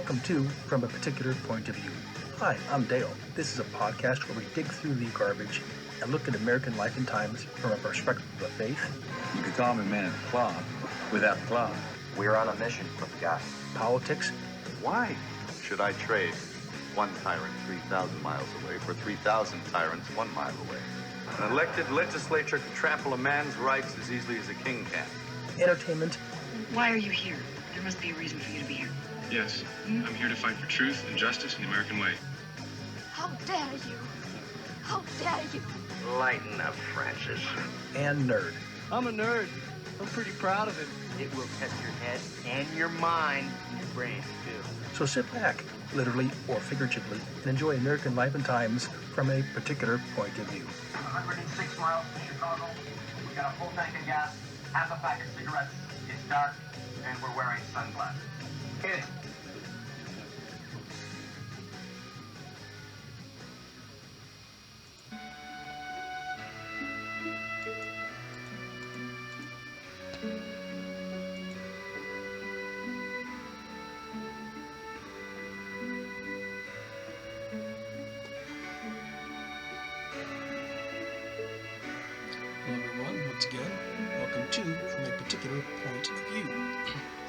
welcome to From a Particular Point of View. Hi, I'm Dale. This is a podcast where we dig through the garbage and look at American life and times from a perspective of faith. You could call me man of the cloth, without the cloth. We're on a mission from God. Politics. Why should I trade one tyrant 3,000 miles away for 3,000 tyrants 1 mile away? An elected legislature can trample a man's rights as easily as a king can. Entertainment. Why are you here? There must be a reason for you to be here. Yes, I'm here to fight for truth and justice in the American way. How dare you? How dare you? Lighten up, Francis. And nerd. I'm a nerd. I'm pretty proud of it. It will test your head and your mind and your brain, too. So sit back, literally or figuratively, and enjoy American life and times from a particular point of view. 106 miles from Chicago. We got a full tank of gas, half a pack of cigarettes. It's dark, and we're wearing sunglasses. Hit it. Hello everyone, once again, welcome to From a Particular Point of View.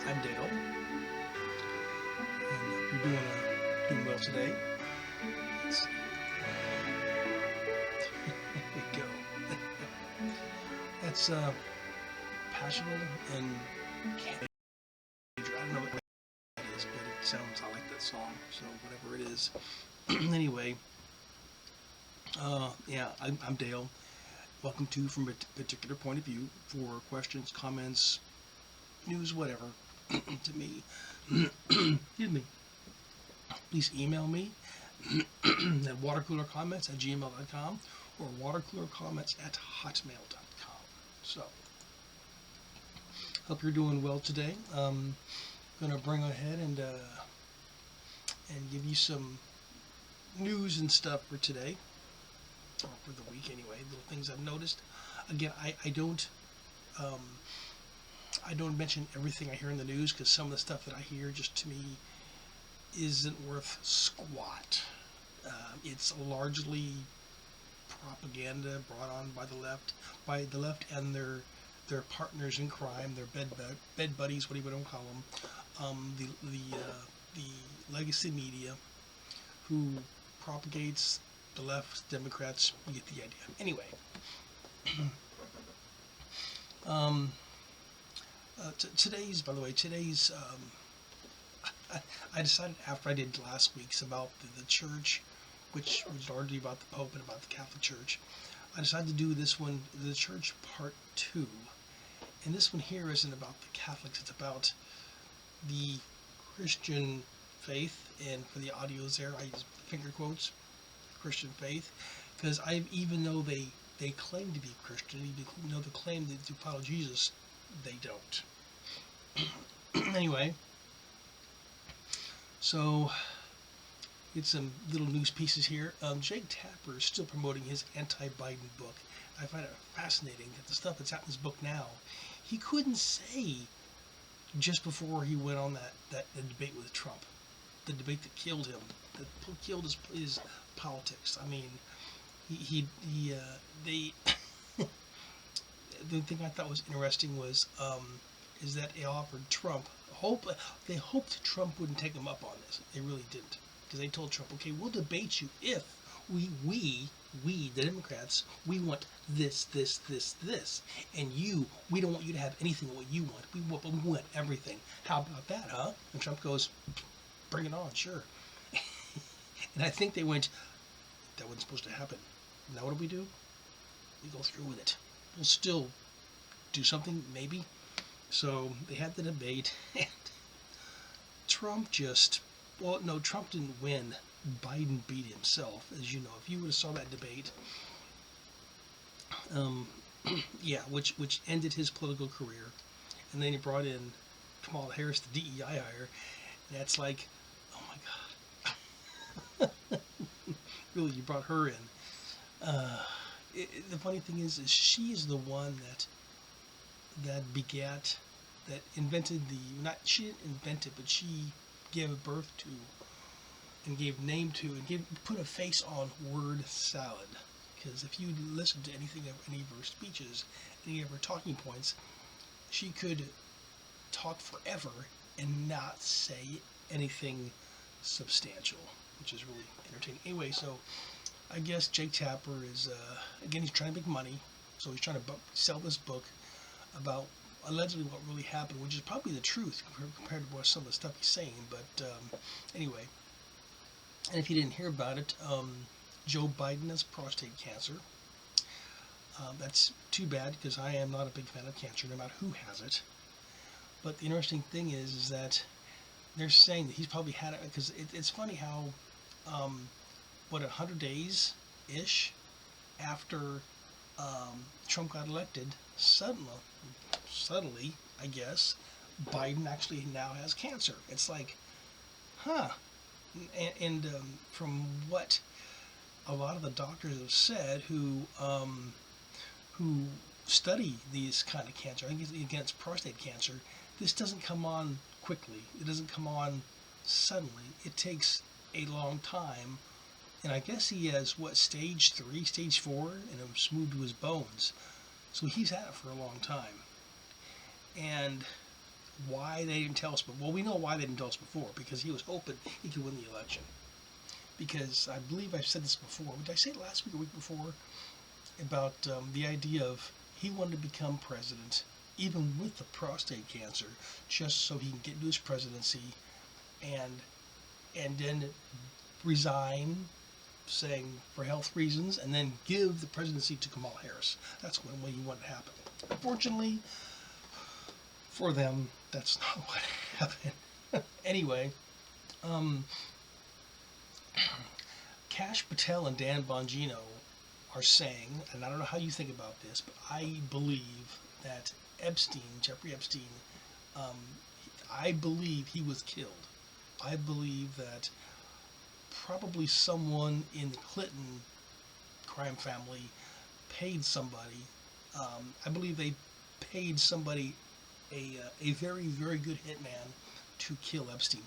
I'm Dale, and hope you're doing well today. Let's see. There we go. That's Passional and Cage. I don't know what that is, but it sounds, I like that song, so whatever it is. Anyway, yeah, I'm Dale. Welcome to From a Particular Point of View. For questions, comments, news, whatever, to me, excuse me, please email me at watercoolercomments@gmail.com or watercoolercomments@hotmail.com. So, hope you're doing well today. I'm going to bring ahead and give you some news and stuff for today. Or for the week anyway, little things I've noticed. Again, I don't mention everything I hear in the news, because some of the stuff that I hear just to me isn't worth squat. It's largely propaganda brought on by the left and their partners in crime, their bed buddies, what do you want to call them, the legacy media, who propagates the left, Democrats, you get the idea. Anyway, today's, I decided after I did last week's about the church, which was largely about the Pope and about the Catholic Church, I decided to do this one, the church part 2. And this one here isn't about the Catholics, it's about the Christian faith, and for the audios there, I use finger quotes, Christian faith, because even though they claim to be Christian, even though they claim to follow Jesus, they don't. Anyway, so get some little news pieces here. Jake Tapper is still promoting his anti-Biden book. I find it fascinating that the stuff that's out in his book now, he couldn't say just before he went on that debate with Trump, the debate that killed him, that killed his politics. I mean, they the thing I thought was interesting was is that they offered Trump they hoped Trump wouldn't take them up on this. They really didn't, because they told Trump, okay, we'll debate you if we the Democrats, we want this, and we don't want you to have anything what you want. We want everything. How about that, huh? And Trump goes, bring it on, sure. And I think they went, that wasn't supposed to happen. Now what do? We go through with it. We'll still do something, maybe. So they had the debate, and Trump Trump didn't win. Biden beat himself, as you know. If you would have saw that debate, yeah, which ended his political career, and then he brought in Kamala Harris, the DEI hire, and that's like, oh my God. Really, you brought her in. The funny thing is she is the one that invented she didn't invent it, but she gave birth to and gave name to and put a face on word salad. Because if you listen to anything of any of her speeches, any of her talking points, she could talk forever and not say anything substantial, which is really entertaining. Anyway, so I guess Jake Tapper is, again, he's trying to make money, so he's trying to sell this book about allegedly what really happened, which is probably the truth compared to what some of the stuff he's saying, but anyway. And if you didn't hear about it, Joe Biden has prostate cancer. That's too bad, because I am not a big fan of cancer, no matter who has it. But the interesting thing is that they're saying that he's probably had it, because it's funny how, 100 days-ish after Trump got elected, suddenly, I guess, Biden actually now has cancer. It's like, huh. And from what a lot of the doctors have said who study these kind of cancer, I think against prostate cancer, this doesn't come on quickly. It doesn't come on suddenly. It takes a long time. And I guess he has, stage 3, stage 4, and it's moved to his bones. So he's had it for a long time. And why they didn't tell us, well, we know why they didn't tell us before, because he was hoping he could win the election. Because I believe I've said this before. Did I say it last week or week before? About the idea of he wanted to become president, even with the prostate cancer, just so he can get into his presidency and then resign, saying for health reasons, and then give the presidency to Kamala Harris. That's one way he wanted to happen. Unfortunately, for them, that's not what happened. Anyway, Kash Patel and Dan Bongino are saying, and I don't know how you think about this, but I believe that Jeffrey Epstein, I believe he was killed. I believe that probably someone in the Clinton crime family paid somebody. I believe they paid somebody a very, very good hitman to kill Epstein.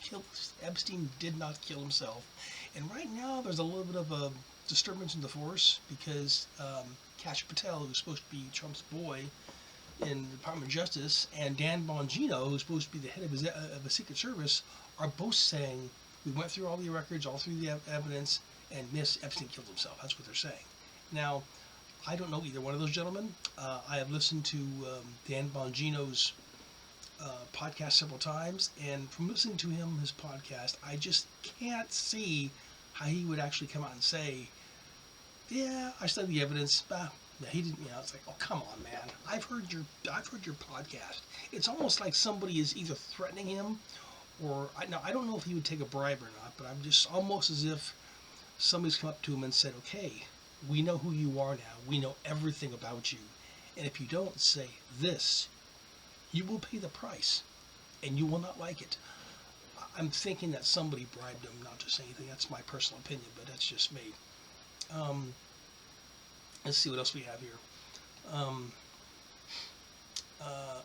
Epstein did not kill himself. And right now there's a little bit of a disturbance in the force, because Kash Patel, who's supposed to be Trump's boy in the Department of Justice, and Dan Bongino, who's supposed to be the head of the Secret Service, are both saying, we went through all the records, all through the evidence, and Miss Epstein killed himself. That's what they're saying. Now, I don't know either one of those gentlemen. I have listened to Dan Bongino's podcast several times, and from listening to his podcast, I just can't see how he would actually come out and say, yeah, I studied the evidence. Yeah, he didn't. It's like, oh, come on, man. I've heard your podcast. It's almost like somebody is either threatening him, or I don't know if he would take a bribe or not, but I'm just almost as if somebody's come up to him and said, okay, we know who you are now. We know everything about you, and if you don't say this, you will pay the price, and you will not like it. I'm thinking that somebody bribed him not to say anything. That's my personal opinion, but that's just me. Let's see what else we have here.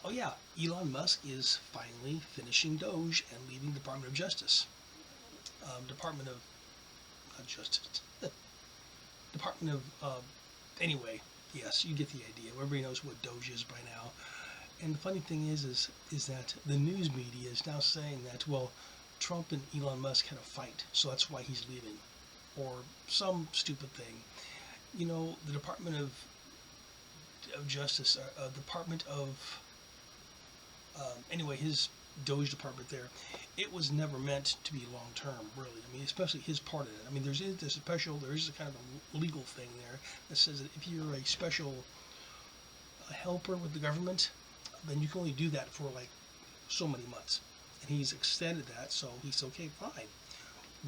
Oh yeah, Elon Musk is finally finishing Doge and leaving the Department of Justice. Anyway, yes, you get the idea. Everybody knows what Doge is by now. And the funny thing is that the news media is now saying that, well, Trump and Elon Musk had a fight, so that's why he's leaving, or some stupid thing. You know, the Department of Justice, anyway, his Doge department there, it was never meant to be long term, really. I mean, especially his part of it. I mean, there is a kind of a legal thing there that says that if you're a special helper with the government, then you can only do that for like so many months. And he's extended that, so he's okay, fine.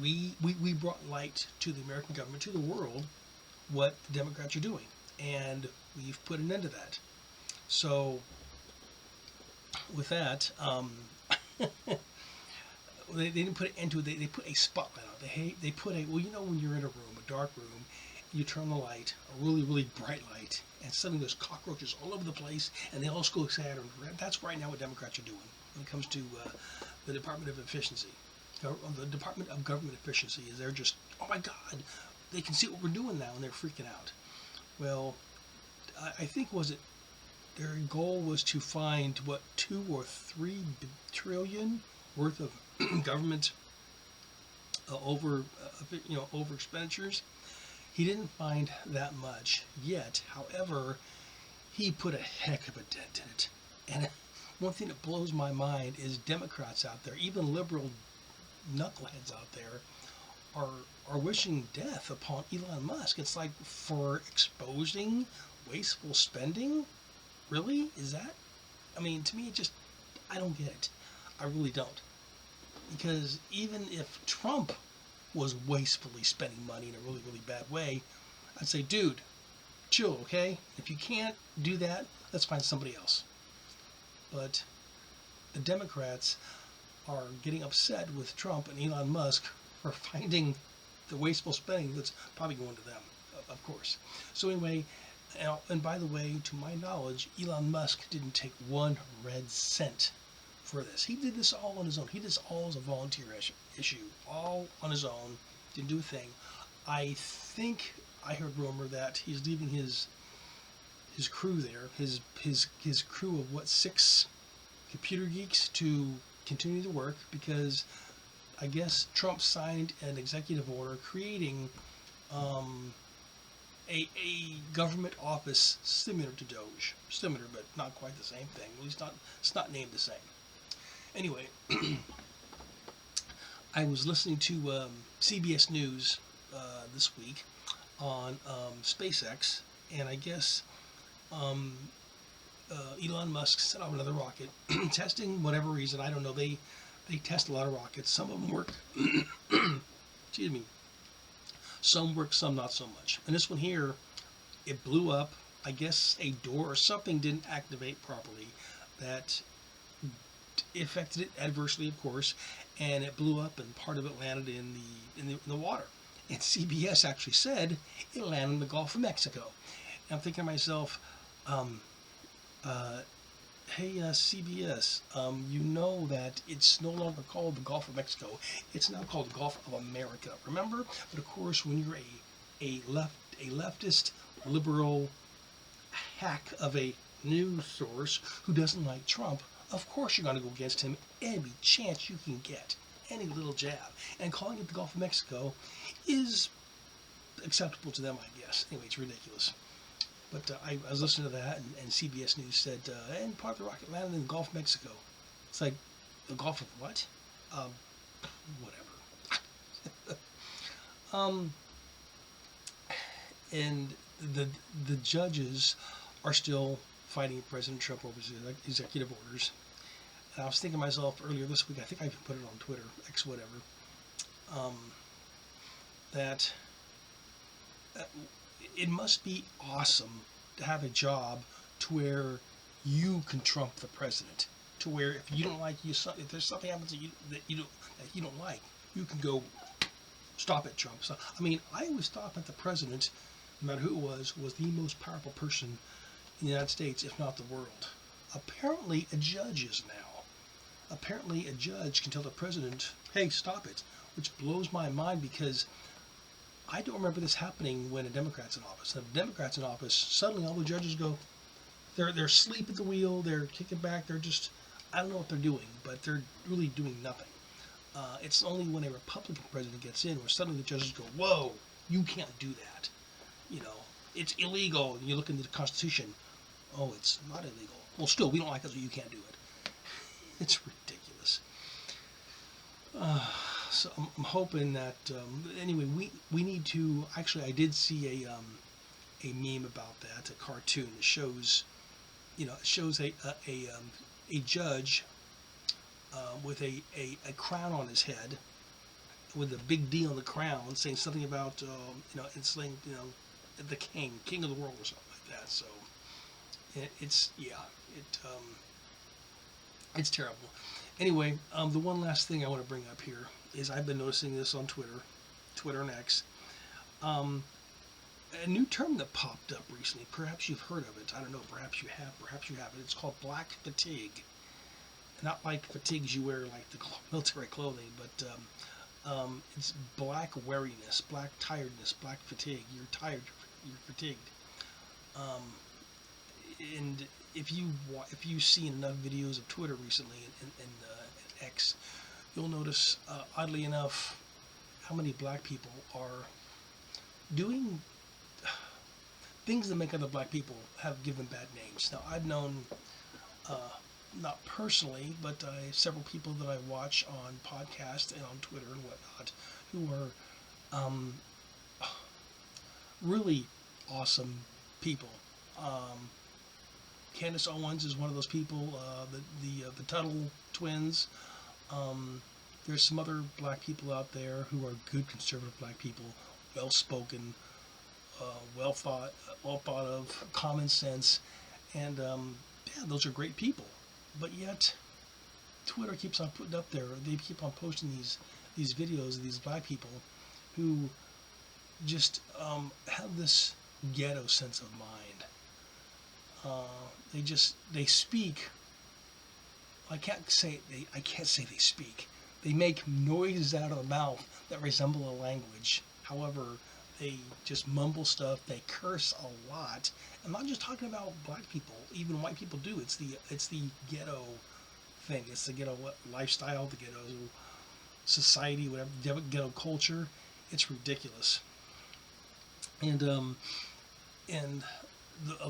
We brought light to the American government, to the world, what the Democrats are doing, and we've put an end to that. So with that, they didn't put an end to it. They put a spotlight on it. They put a, well, you know, when you're in a room, a dark room, you turn the light, a really, really bright light, and suddenly there's cockroaches all over the place, and they all go sad and red. That's right now what Democrats are doing when it comes to the Department of Efficiency. the Department of Government Efficiency is they're just, oh my God, they can see what we're doing now, and they're freaking out. Well, I think their goal was to find what 2 or 3 trillion worth of government over expenditures. He didn't find that much yet. However, he put a heck of a dent in it. And one thing that blows my mind is Democrats out there, even liberal knuckleheads out there, are wishing death upon Elon Musk. It's like, for exposing wasteful spending? Really? Is that? I mean, to me, I don't get it. I really don't. Because even if Trump was wastefully spending money in a really, really bad way, I'd say, dude, chill, okay? If you can't do that, let's find somebody else. But the Democrats are getting upset with Trump and Elon Musk for finding the wasteful spending that's probably going to them, of course. So anyway, and by the way, to my knowledge, Elon Musk didn't take 1 red cent for this. He did this all on his own. He did this all as a volunteer issue, all on his own. Didn't do a thing. I think I heard rumor that he's leaving his crew there, his crew of 6 computer geeks to continue the work, because I guess Trump signed an executive order creating a government office similar to Doge. Similar, but not quite the same thing. At least it's not named the same. Anyway, I was listening to CBS News this week on SpaceX, and I guess Elon Musk set off another rocket, testing whatever reason, I don't know. They test a lot of rockets. Some of them work. Excuse me. Some work, some not so much. And this one here, it blew up. I guess a door or something didn't activate properly. That affected it adversely, of course, and it blew up, and part of it landed in the water. And CBS actually said it landed in the Gulf of Mexico. And I'm thinking to myself, hey, CBS, you know that it's no longer called the Gulf of Mexico. It's now called the Gulf of America. Remember? But of course, when you're a leftist, liberal hack of a news source who doesn't like Trump, of course you're going to go against him any chance you can get, any little jab. And calling it the Gulf of Mexico is acceptable to them, I guess. Anyway, it's ridiculous. But I was listening to that, and CBS News said, and part of the rocket landed in the Gulf of Mexico. It's like, the Gulf of what? Whatever. And the judges are still fighting President Trump over his executive orders. And I was thinking to myself earlier this week, I think I even put it on Twitter, X whatever, that it must be awesome to have a job to where you can trump the president. To where if you don't like if there's something happens that you don't like, you can go stop it, Trump. So I mean, I always thought that the president, no matter who it was the most powerful person in the United States, if not the world. Apparently, a judge is now. Apparently, a judge can tell the president, "Hey, stop it," which blows my mind, because I don't remember this happening when a Democrat's in office. If a Democrat's in office, suddenly all the judges go, they're asleep at the wheel, they're kicking back, they're just, I don't know what they're doing, but they're really doing nothing. It's only when a Republican president gets in where suddenly the judges go, whoa, you can't do that. It's illegal. And you look into the Constitution, oh, it's not illegal. Well, still, we don't like it, so you can't do it. It's ridiculous. So I'm hoping that anyway, we need to actually. I did see a meme about that, a cartoon that shows, it shows a judge with a crown on his head, with a big D on the crown, saying something about it's like the king of the world or something like that. So it's terrible. Anyway, the one last thing I want to bring up here is I've been noticing this on Twitter and X. A new term that popped up recently. Perhaps you've heard of it. I don't know. Perhaps you have. Perhaps you haven't. It's called black fatigue. not like fatigues you wear like the military clothing, but it's black weariness, black tiredness, black fatigue. You're tired, you're fatigued. And if you've seen enough videos of Twitter recently and X, you'll notice, oddly enough, how many black people are doing things that make other black people have given bad names. Now, I've known, not personally, but several people that I watch on podcasts and on Twitter and whatnot, who are really awesome people. Candace Owens is one of those people. The Tuttle twins. There's some other black people out there who are good conservative black people, well spoken, well thought of, common sense, and yeah, those are great people. But yet, Twitter keeps on putting up there. They keep on posting these videos of these black people who just have this ghetto sense of mind. They speak. I can't say they speak. They make noises out of the mouth that resemble a language. However, they just mumble stuff. They curse a lot. I'm not just talking about black people. Even white people do. It's the ghetto thing. It's the ghetto lifestyle, the ghetto society, whatever, ghetto culture. It's ridiculous. And a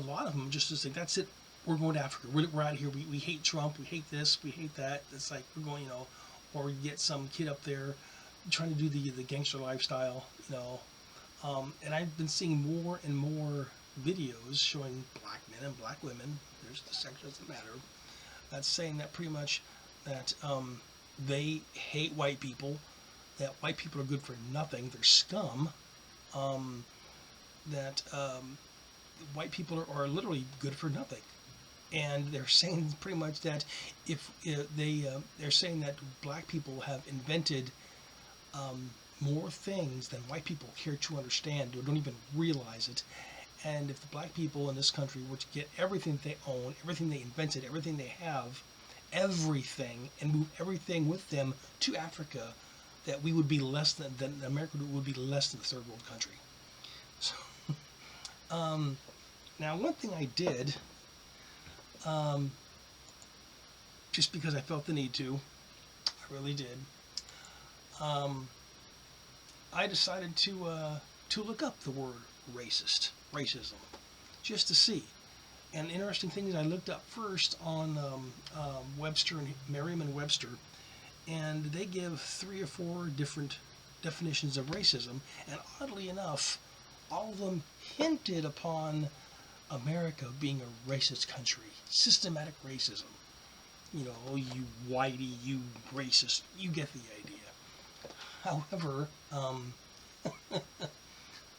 lot of them just think that's it. We're going to Africa. We're out of here. We hate Trump. We hate this. We hate that. It's like we're going, or you get some kid up there trying to do the gangster lifestyle, and I've been seeing more and more videos showing black men and black women. The sex doesn't matter. That's saying that pretty much that they hate white people. That white people are good for nothing. They're scum. That white people are literally good for nothing. And they're saying pretty much that they're saying that black people have invented more things than white people care to understand or don't even realize it. And if the black people in this country were to get everything they own, everything they invented, everything they have, everything, and move everything with them to Africa, that we would be less than America would be less than a third world country. So, now one thing I did, just because I felt the need to, I really did. I decided to look up the word racism, just to see. And interesting thing is, I looked up first on Webster and Merriam-Webster, and they give 3 or 4 different definitions of racism. And oddly enough, all of them hinted upon America being a racist country, systematic racism. You whitey, you racist, you get the idea. However,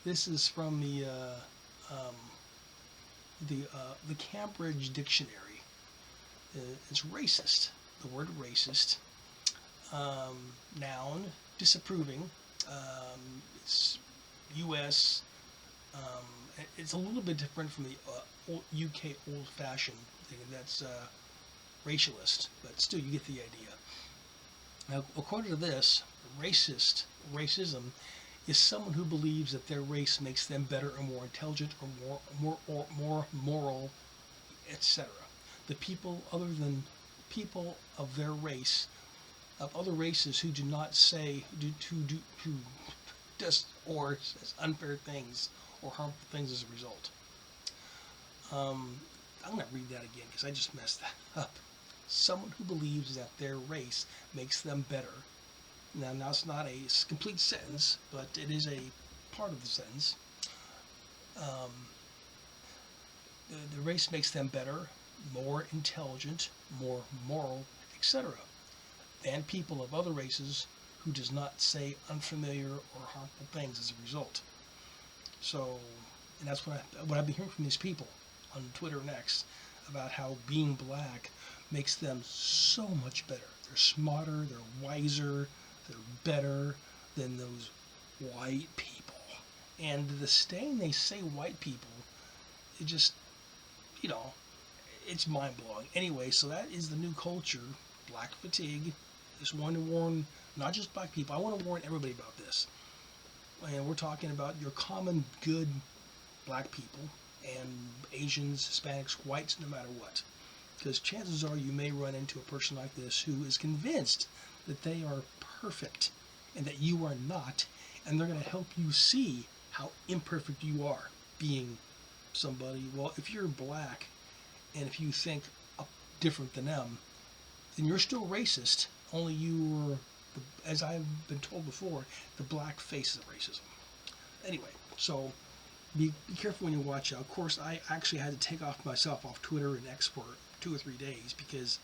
this is from the Cambridge Dictionary. It's racist. The word racist. Noun, disapproving. It's U.S. It's a little bit different from the UK old-fashioned thing. That's racialist, but still you get the idea. Now, according to this, racism is someone who believes that their race makes them better or more intelligent or more moral, etc. The people other than people of their race, of other races who do not say, who does or says unfair things or harmful things as a result. I'm going to read that again because I just messed that up. Someone who believes that their race makes them better. Now it's not a complete sentence, but it is a part of the sentence. The race makes them better, more intelligent, more moral, etc. than people of other races who does not say unfamiliar or harmful things as a result. So, and that's what I've been hearing from these people on Twitter and X about how being black makes them so much better. They're smarter, they're wiser, they're better than those white people. And the stain they say white people, it just, it's mind-blowing. Anyway, so that is the new culture black fatigue. Just want to warn not just black people. I want to warn everybody about this. And we're talking about your common good black people and Asians, Hispanics, whites, no matter what. Because chances are you may run into a person like this who is convinced that they are perfect and that you are not, and they're going to help you see how imperfect you are being somebody. Well, if you're black and if you think different than them, then you're still racist, only you're, as I've been told before, the black face of racism. Anyway, so be careful when you watch out. Of course, I actually had to take myself off Twitter and X for 2 or 3 days because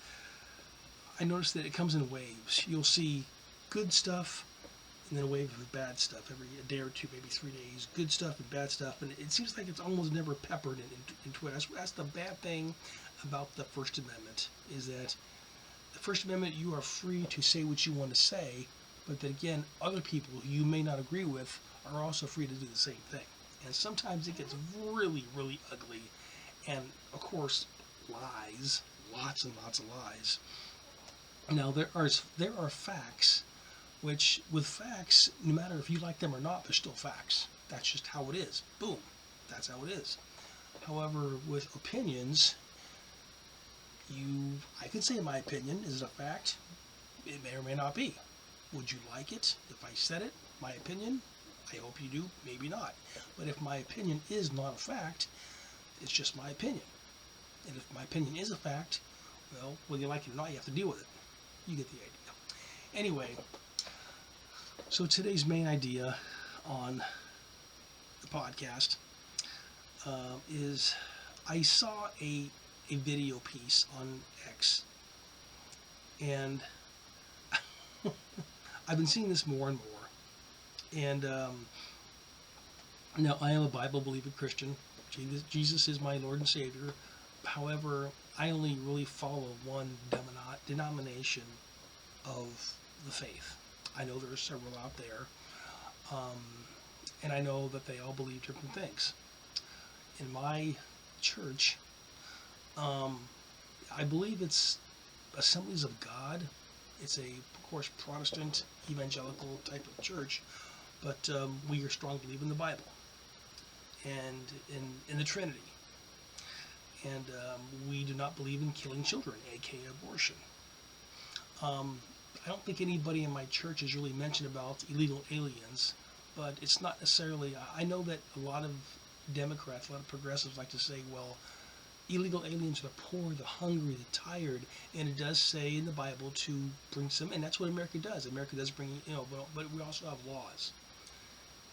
I noticed that it comes in waves. You'll see good stuff and then a wave of bad stuff every a day or two, maybe 3 days. Good stuff and bad stuff, and it seems like it's almost never peppered in Twitter. That's the bad thing about the First Amendment, is that the First Amendment, you are free to say what you want to say, but then again, other people who you may not agree with are also free to do the same thing. And sometimes it gets really, really ugly. And of course, lies, lots and lots of lies. Now there are facts, which with facts, no matter if you like them or not, they're still facts. That's just how it is. Boom. That's how it is. However, with opinions, I can say my opinion is a fact. It may or may not be. Would you like it if I said it? My opinion? I hope you do. Maybe not. But if my opinion is not a fact, it's just my opinion. And if my opinion is a fact, well, whether you like it or not, you have to deal with it. You get the idea. Anyway, so today's main idea on the podcast is I saw a video piece on X, and I've been seeing this more and more. And now I am a Bible-believing Christian. Jesus is my Lord and Savior. However, I only really follow one denomination of the faith. I know there are several out there, and I know that they all believe different things. In my church, I believe it's Assemblies of God. It's of course, Protestant, evangelical type of church, but we are strong believe in the Bible and in the Trinity. And we do not believe in killing children, aka abortion. I don't think anybody in my church has really mentioned about illegal aliens, but it's not necessarily, I know that a lot of Democrats, a lot of progressives like to say, well, illegal aliens are the poor, the hungry, the tired, and it does say in the Bible to bring some, and that's what America does. America does bring, but we also have laws.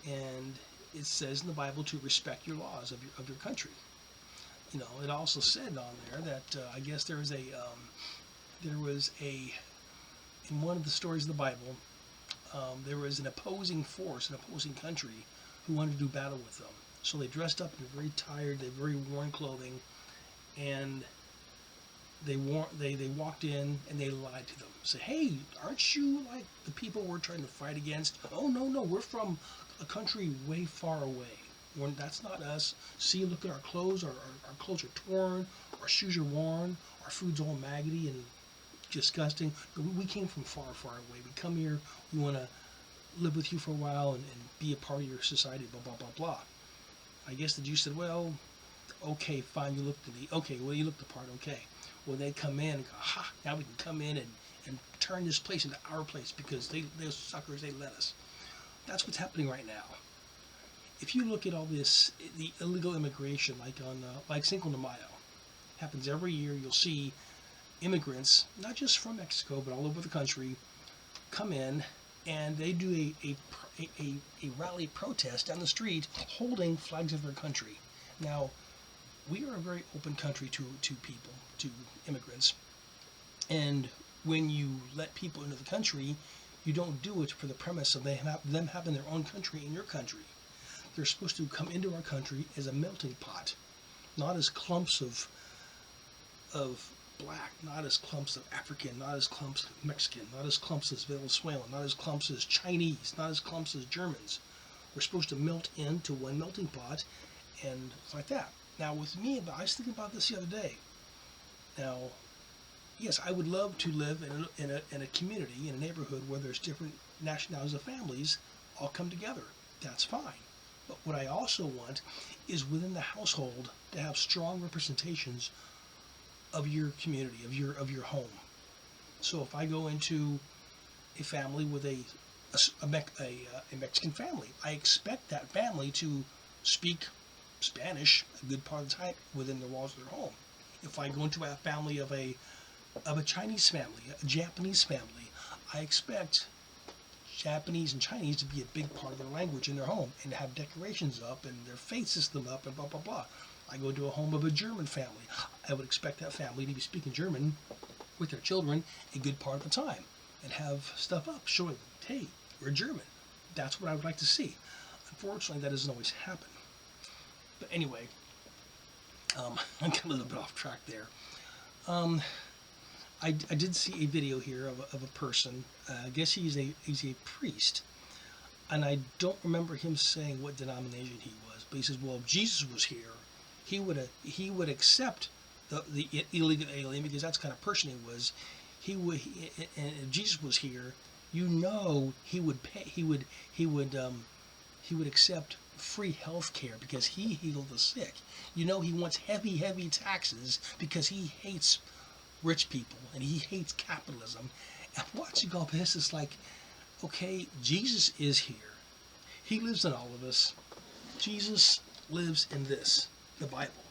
And it says in the Bible to respect your laws of your country. It also said on there that I guess there was in one of the stories of the Bible, there was an opposing force, an opposing country, who wanted to do battle with them. So they dressed up in very tired, very worn clothing, and they walked in and they lied to them. Say, hey, aren't you like the people we're trying to fight against? Oh, no, we're from a country way far away. That's not us. See, look at our clothes. Our clothes are torn. Our shoes are worn. Our food's all maggoty and disgusting. We came from far, far away. We come here. We want to live with you for a while and be a part of your society, blah, blah, blah, blah. I guess the Jews said, well, okay, fine, you looked you looked the part, okay. Well, they come in and go, ha, now we can come in and turn this place into our place because those suckers, they let us. That's what's happening right now. If you look at all this, the illegal immigration, like Cinco de Mayo, happens every year. You'll see immigrants, not just from Mexico, but all over the country, come in and they do a rally protest down the street holding flags of their country. Now, we are a very open country to people, to immigrants. And when you let people into the country, you don't do it for the premise of them having their own country in your country. They're supposed to come into our country as a melting pot, not as clumps of black, not as clumps of African, not as clumps of Mexican, not as clumps as Venezuelan, not as clumps as Chinese, not as clumps as Germans. We're supposed to melt into one melting pot and like that. Now with me, I was thinking about this the other day. Now, yes, I would love to live in a community, in a neighborhood where there's different nationalities of families all come together. That's fine. But what I also want is within the household to have strong representations of your community, of your home. So if I go into a family with a Mexican family, I expect that family to speak Spanish a good part of the time within the walls of their home. If I go into a family of a Chinese family, a Japanese family, I expect Japanese and Chinese to be a big part of their language in their home and have decorations up and their faith system up and blah blah blah. I go to a home of a German family, I would expect that family to be speaking German with their children a good part of the time and have stuff up showing, hey, we're German. That's what I would like to see. Unfortunately, that doesn't always happen. But anyway, I got a little bit off track there. I did see a video here of a person. I guess he's a priest, and I don't remember him saying what denomination he was. But he says, "Well, if Jesus was here, he would accept the illegal alien because that's the kind of person he was. And if Jesus was here, you know, he would pay. He would accept free health care because he healed the sick. You know, he wants heavy taxes because he hates rich people and he hates capitalism." And watching all this, it's like, okay, Jesus is here. He lives in all of us. Jesus lives in this, the Bible.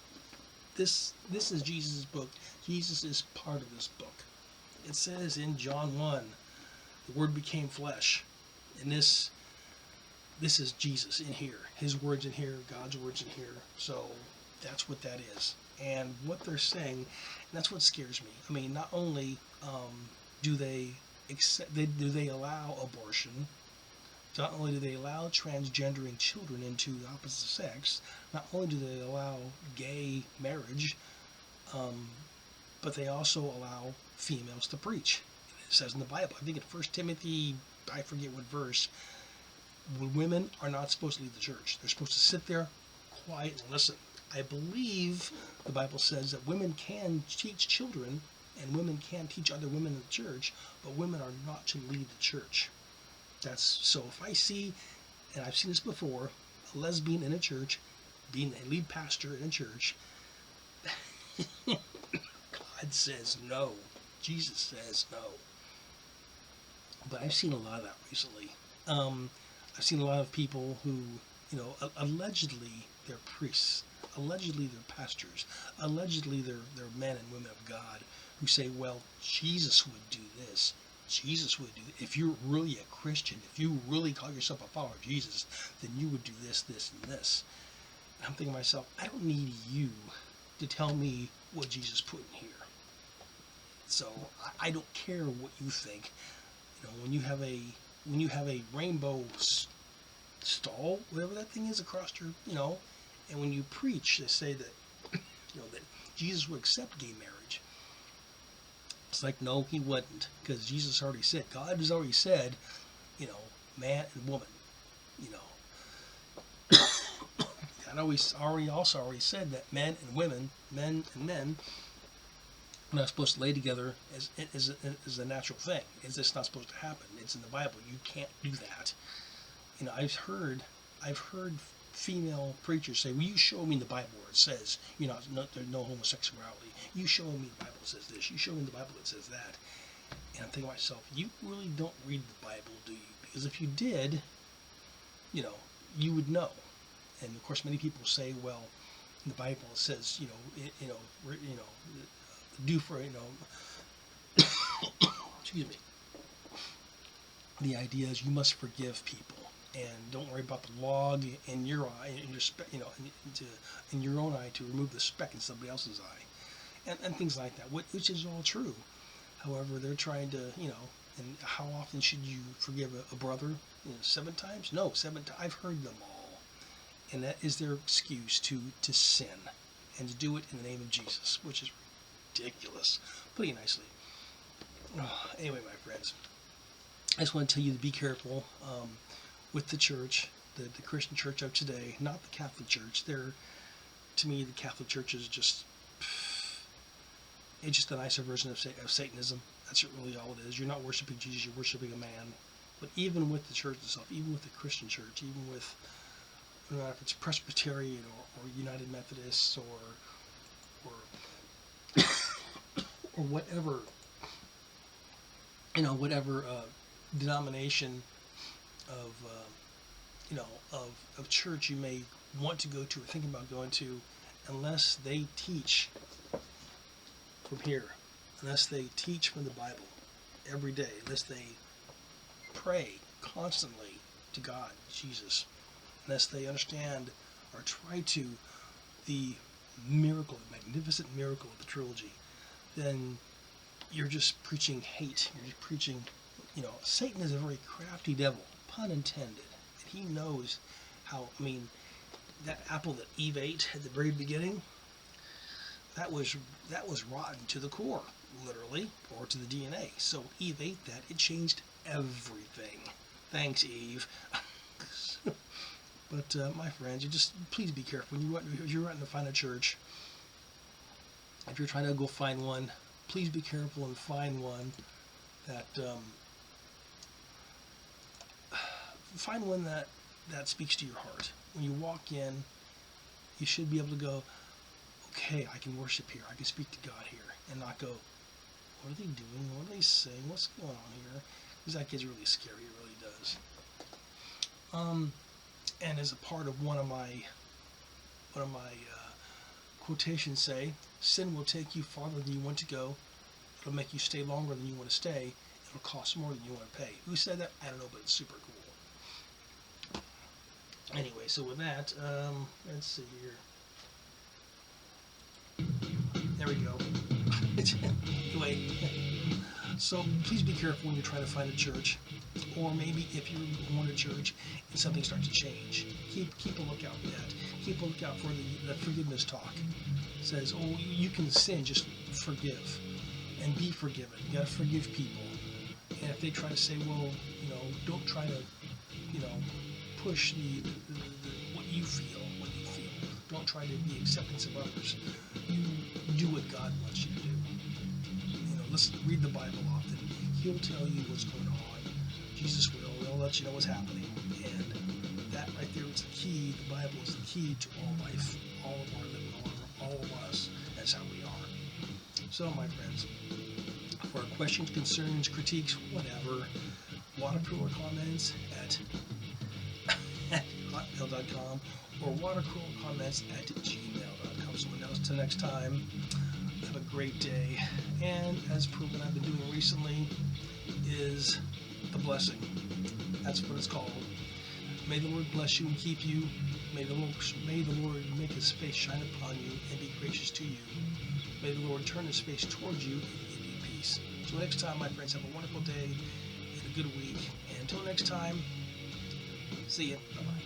This is Jesus' book. Jesus is part of this book. It says in John 1, the Word became flesh. And this is Jesus in here. His words in here, God's words in here. So that's what that is. And what they're saying, and that's what scares me. I mean, not only do they allow abortion, not only do they allow transgendering children into the opposite sex, not only do they allow gay marriage, but they also allow females to preach. It says in the Bible, I think in 1 Timothy, I forget what verse, women are not supposed to lead the church. They're supposed to sit there quiet and listen. I believe the Bible says that women can teach children and women can teach other women in the church, but women are not to lead the church. That's so if I see, and I've seen this before, a lesbian in a church being a lead pastor in a church, God says no. Jesus says no. But I've seen a lot of that recently. I've seen a lot of people who, you know, allegedly they're priests, allegedly they're pastors, allegedly they're men and women of God who say, well, Jesus would do this. Jesus would do this. If you're really a Christian, if you really call yourself a follower of Jesus, then you would do this, this, and this. And I'm thinking to myself, I don't need you to tell me what Jesus put in here. So I don't care what you think. You know, when you have a rainbow stall, whatever that thing is across your, you know, and when you preach, they say that, you know, that Jesus would accept gay marriage. It's like, no, he wouldn't, because Jesus already said, God has already said, you know, man and woman, you know. God already said that men and women, men and men, are not supposed to lay together as a natural thing. It's just not supposed to happen. It's in the Bible. You can't do that. You know, I've heard female preachers say, well, you show me in the Bible where it says, you know, there's no homosexuality. You show me the Bible that says this. You show me the Bible that says that. And I'm thinking to myself, you really don't read the Bible, do you? Because if you did, you know, you would know. And of course, many people say, well, in the Bible it says, do for, you know, excuse me. The idea is you must forgive people. And don't worry about the log in your eye, in your in your own eye to remove the speck in somebody else's eye, and things like that, which is all true. However, they're trying to, you know, and how often should you forgive a brother? You know, 7 times? No, 7 times. I've heard them all, and that is their excuse to sin and to do it in the name of Jesus, which is ridiculous. Putting it nicely. Oh, anyway, my friends, I just want to tell you to be careful. With the church, the Christian church of today, not the Catholic Church. To me, the Catholic Church is just, It's just a nicer version of Satanism. That's really all it is. You're not worshiping Jesus, you're worshiping a man. But even with the church itself, even with the Christian church, even with, I don't know if it's Presbyterian or United Methodists or whatever, whatever denomination of church you may want to go to or thinking about going to, unless they teach from here, unless they teach from the Bible every day, unless they pray constantly to God, Jesus, unless they understand or try to the miracle, the magnificent miracle of the trilogy, then you're just preaching hate. You're just preaching, Satan is a very crafty devil, pun intended. And he knows how, that apple that Eve ate at the very beginning, that was rotten to the core, literally, or to the DNA. So Eve ate that. It changed everything. Thanks, Eve. But my friends, you just please be careful. If you're wanting to find a church, if you're trying to go find one, please be careful and find one that that speaks to your heart. When you walk in, you should be able to go, okay, I can worship here. I can speak to God here, and not go, what are they doing? What are they saying? What's going on here? Because that gets really scary. It really does. And as a part of one of my quotations say, sin will take you farther than you want to go. It'll make you stay longer than you want to stay. It'll cost more than you want to pay. Who said that? I don't know, but it's super cool. Anyway, so with that, let's see here. There we go. Anyway, so please be careful when you're trying to find a church, or maybe if you're going to church and something starts to change. Keep a lookout for that. Keep a lookout for the forgiveness talk. It says, oh, you can sin, just forgive and be forgiven. You got to forgive people. And if they try to say, well, don't try to, push what you feel. Don't try to be acceptance of others. You do what God wants you to do. Listen, read the Bible often. He'll tell you what's going on. Jesus will. He'll let you know what's happening. And that right there is the key. The Bible is the key to all life, all of our living, all of us. That's how we are. So, my friends, for questions, concerns, critiques, whatever, watercoolercomments at hotmail.com or watercoolercomments@gmail.com. So until next time, have a great day. And as per what I've been doing recently is the blessing. That's what it's called. May the Lord bless you and keep you. May the Lord make his face shine upon you and be gracious to you. May the Lord turn his face towards you and give you peace. So next time, my friends, have a wonderful day and a good week. And until next time, see ya. Bye-bye.